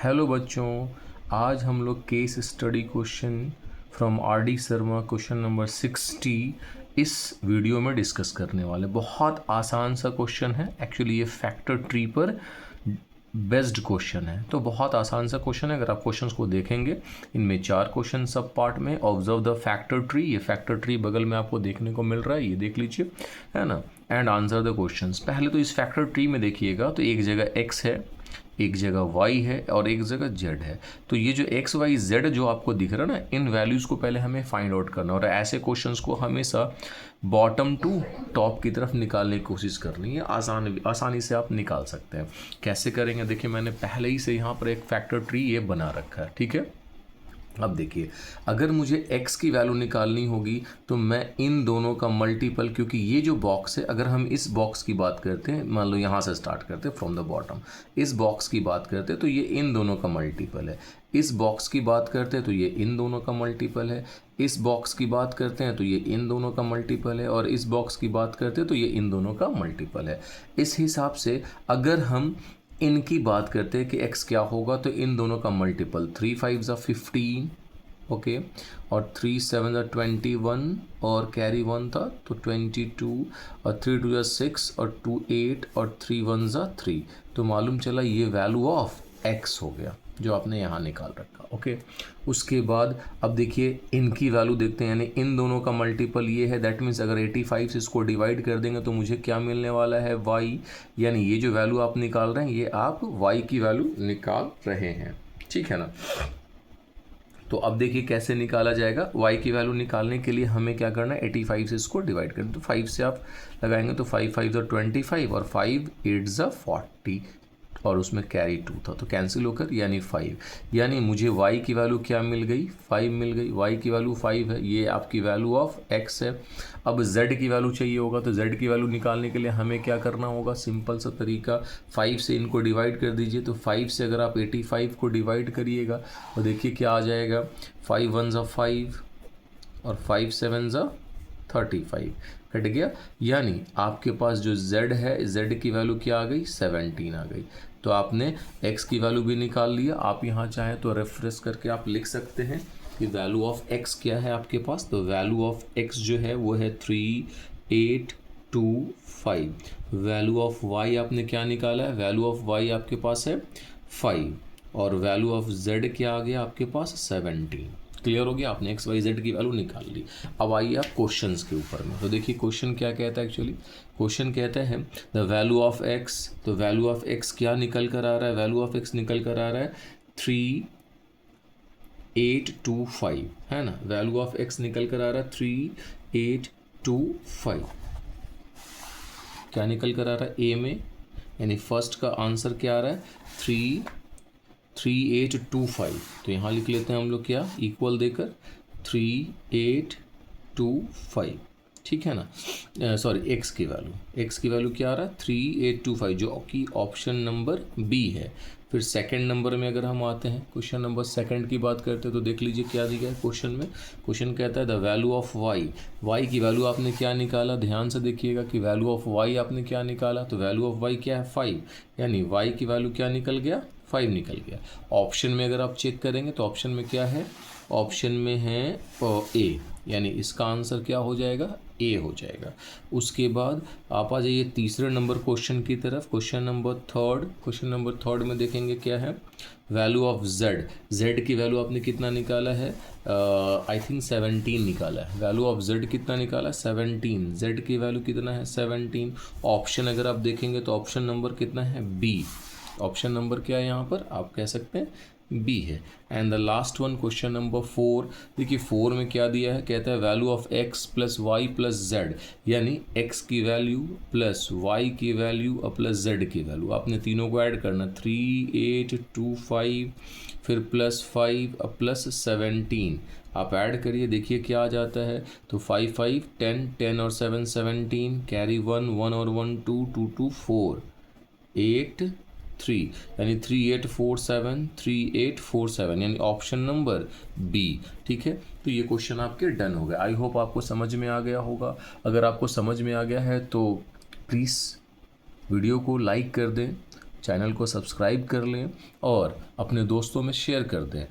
Hello बच्चों, आज हम लोग case study question from RD. Sharma question number 60 इस वीडियो में डिस्कस करने वाले। बहुत आसान सा क्वेश्चन है। एक्चुअली ये फैक्टर ट्री पर बेस्ड क्वेश्चन है, तो बहुत आसान सा क्वेश्चन है। अगर आप क्वेश्चंस को देखेंगे, इनमें 4 क्वेश्चन सब पार्ट में। ऑब्जर्व द फैक्टर ट्री, ये फैक्टर ट्री बगल में आपको देखने को मिल रहा है, ये देख लीजिए, है ना। And answer the questions. पहले तो इस फैक्टर ट्री में देखिएगा तो एक जगह x है, एक जगह y है और एक जगह z है। तो ये जो x y z जो आपको दिख रहा है ना, इन वैल्यूज़ को पहले हमें फाइंड आउट करना है और ऐसे क्वेश्चंस को हमेशा बॉटम टू टॉप की तरफ निकालने की कोशिश करनी है। आसानी से आप निकाल सकते हैं। कैसे करेंगे देखिए, मैंने पहले ही से यहाँ पर एक फैक्टर ट्री ये बना रखा है, ठीक है। अब देखिए, अगर मुझे x की वैल्यू निकालनी होगी तो मैं इन दोनों का मल्टीपल, क्योंकि ये जो बॉक्स है, अगर हम इस बॉक्स की बात करते हैं, मान लो यहाँ से स्टार्ट करते हैं फ्रॉम द बॉटम, इस बॉक्स की बात करते हैं तो ये इन दोनों का मल्टीपल है। इस बॉक्स की बात करते हैं तो ये इन दोनों का मल्टीपल है। इस बॉक्स की बात करते हैं तो ये इन दोनों का मल्टीपल है और इस बॉक्स की बात करते हैं तो ये इन दोनों का मल्टीपल है। इस हिसाब से अगर हम इनकी बात करते हैं कि x क्या होगा, तो इन दोनों का मल्टीपल 3 5 15, ओके, और 3 7 21 और कैरी 1 था तो 22 और 3 2 6 और 2 8 और 3 1 3। तो मालूम चला ये वैल्यू ऑफ x हो गया जो आपने यहाँ निकाल रखा, ओके। उसके बाद अब देखिए इनकी वैल्यू देखते हैं, यानी इन दोनों का मल्टीपल ये है। दैट मीन्स अगर 85 से इसको डिवाइड कर देंगे तो मुझे क्या मिलने वाला है, y। यानी ये जो वैल्यू आप निकाल रहे हैं ये आप y की वैल्यू निकाल रहे हैं, ठीक है ना। तो अब देखिए कैसे निकाला जाएगा। y की वैल्यू निकालने के लिए हमें क्या करना है, 85 से इसको डिवाइड करना। तो 5 से आप लगाएंगे तो 5 5 25 और 5 8 40 और उसमें कैरी 2 था तो कैंसिल होकर यानी 5। यानी मुझे y की वैल्यू क्या मिल गई, 5 मिल गई। y की वैल्यू 5 है, ये आपकी वैल्यू ऑफ x है। अब z की वैल्यू चाहिए होगा तो z की वैल्यू निकालने के लिए हमें क्या करना होगा, सिंपल सा तरीका, 5 से इनको डिवाइड कर दीजिए। तो 5 से अगर आप 85 को डिवाइड करिएगा तो देखिए क्या आ जाएगा, 5 1 5 और 5 7 35 कट गया। यानी आपके पास जो z है, z की वैल्यू क्या आ गई, 17 आ गई। तो आपने x की वैल्यू भी निकाल लिया। आप यहाँ चाहें तो रेफरेंस करके आप लिख सकते हैं कि वैल्यू ऑफ x क्या है आपके पास। तो वैल्यू ऑफ x जो है वो है 3 8 2 5। वैल्यू ऑफ y आपने क्या निकाला है, वैल्यू ऑफ y आपके पास है 5 और वैल्यू ऑफ z क्या आ गया आपके पास, 17। क्लियर हो गया, आपने एक्स वाई जेड की वैल्यू निकाल ली। अब आइए आप क्वेश्चंस के ऊपर में। तो देखिए क्वेश्चन क्या कहता है, एक्चुअली क्वेश्चन कहता है द वैल्यू ऑफ एक्स। तो वैल्यू ऑफ एक्स क्या निकल कर आ रहा है, वैल्यू ऑफ एक्स निकल कर आ रहा है 3 8 2 5, है ना। वैल्यू ऑफ एक्स निकल कर आ रहा है 3 8 2 5। क्या निकल कर आ रहा है ए में, यानी फर्स्ट का आंसर क्या आ रहा है 3 8 2 5। तो यहाँ लिख लेते हैं हम लोग क्या, इक्वल देकर 3 8 2 5, ठीक है ना। सॉरी, एक्स की वैल्यू क्या आ रहा है 3 8 2 5, जो कि ऑप्शन नंबर बी है। फिर सेकंड नंबर में अगर हम आते हैं, क्वेश्चन नंबर सेकंड की बात करते हैं तो देख लीजिए क्या दिया है क्वेश्चन में। क्वेश्चन कहता है the value of Y. Y की वैल्यू आपने क्या निकाला, ध्यान से देखिएगा कि वैल्यू ऑफ वाई आपने क्या निकाला। तो वैल्यू ऑफ वाई क्या है 5, यानी वाई की वैल्यू क्या निकल गया, 5 निकल गया। ऑप्शन में अगर आप चेक करेंगे तो ऑप्शन में क्या है, ऑप्शन में है ए, यानी इसका आंसर क्या हो जाएगा, ए हो जाएगा। उसके बाद आप आ जाइए तीसरे नंबर क्वेश्चन की तरफ। क्वेश्चन नंबर थर्ड में देखेंगे क्या है, वैल्यू ऑफ जेड। जेड की वैल्यू आपने कितना निकाला है, आई थिंक 17 निकाला है। वैल्यू ऑफ जेड कितना निकाला, 17। जेड की वैल्यू कितना है, 17। ऑप्शन अगर आप देखेंगे तो ऑप्शन नंबर कितना है, बी। ऑप्शन नंबर क्या है यहाँ पर, आप कह सकते हैं बी है। And the last one question number 4। देखिए 4 में क्या दिया है, कहता है value of x plus Y plus Z, यानी x की वैल्यू प्लस y की वैल्यू और प्लस z की वैल्यू। आपने तीनों को ऐड करना, 3 8 2 5 फिर प्लस 5 और प्लस 17। आप ऐड करिए, देखिए क्या आ जाता है। तो 5 5 10 10 और 7 17, कैरी 1 1 और 1 2 2 2 4 8 3, यानी 3 8 4 7 3 8 4 7, यानी ऑप्शन नंबर बी, ठीक है। तो ये क्वेश्चन आपके डन हो गए। आई होप आपको समझ में आ गया होगा। अगर आपको समझ में आ गया है तो प्लीज़ वीडियो को लाइक कर दें, चैनल को सब्सक्राइब कर लें और अपने दोस्तों में शेयर कर दें